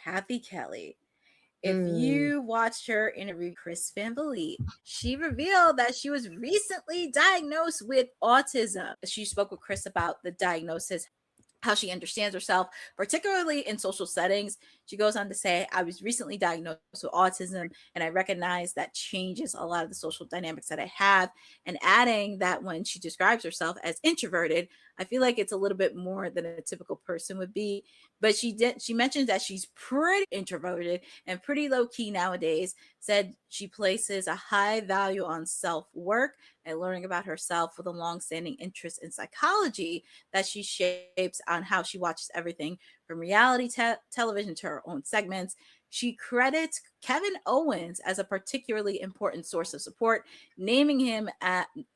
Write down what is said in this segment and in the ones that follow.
Cathy Kelley. If Mm. you watched her interview Chris Van Vliet, she revealed that she was recently diagnosed with autism. She spoke with Chris about the diagnosis, how she understands herself, particularly in social settings. She goes on to say, I was recently diagnosed with autism, and I recognize that changes a lot of the social dynamics that I have. And adding that when she describes herself as introverted, I feel like it's a little bit more than a typical person would be. But she mentioned that she's pretty introverted and pretty low key nowadays, said she places a high value on self work and learning about herself with a long standing interest in psychology that she shapes on how she watches everything from reality television to her own segments. She credits Kevin Owens as a particularly important source of support, naming him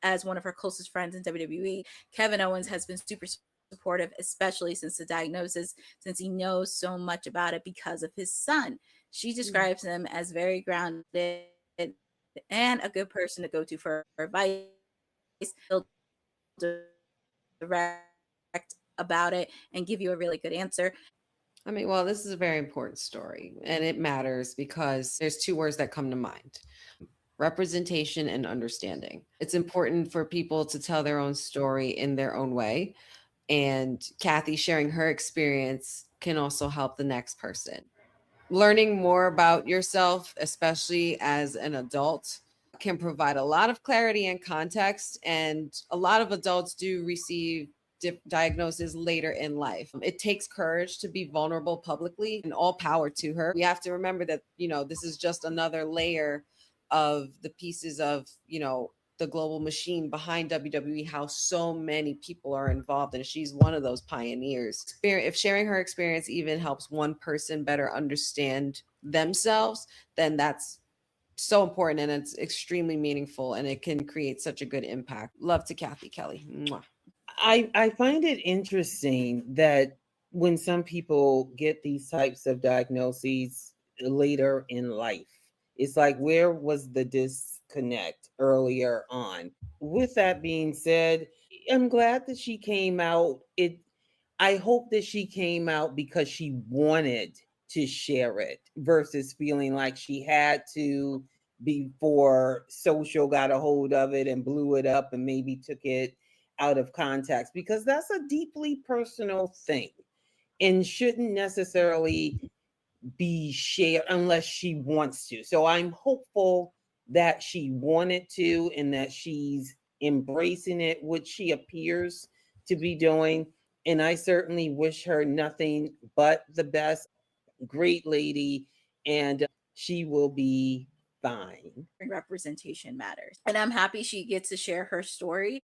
as one of her closest friends in WWE. Kevin Owens has been super supportive, especially since the diagnosis, since he knows so much about it because of his son. She describes him as very grounded and a good person to go to for advice. He'll direct about it and give you a really good answer. I mean, well, this is a very important story and it matters because there's two words that come to mind: representation and understanding. It's important for people to tell their own story in their own way. And Cathy sharing her experience can also help the next person. Learning more about yourself, especially as an adult, can provide a lot of clarity and context. And a lot of adults do receive diagnosis later in life. It takes courage to be vulnerable publicly, and all power to her. We have to remember that, this is just another layer of the pieces of, the global machine behind WWE, how so many people are involved, and she's one of those pioneers. If sharing her experience even helps one person better understand themselves, then that's so important and it's extremely meaningful and it can create such a good impact. Love to Cathy Kelley. Mwah. I find it interesting that when some people get these types of diagnoses later in life, it's like, where was the disconnect earlier on? With that being said, I'm glad that she came out. I hope that she came out because she wanted to share it versus feeling like she had to before social got a hold of it and blew it up and maybe took it out of context, because that's a deeply personal thing and shouldn't necessarily be shared unless she wants to. So I'm hopeful that she wanted to and that she's embracing it, which she appears to be doing. And I certainly wish her nothing but the best. Great lady, and she will be fine. Representation matters. And I'm happy she gets to share her story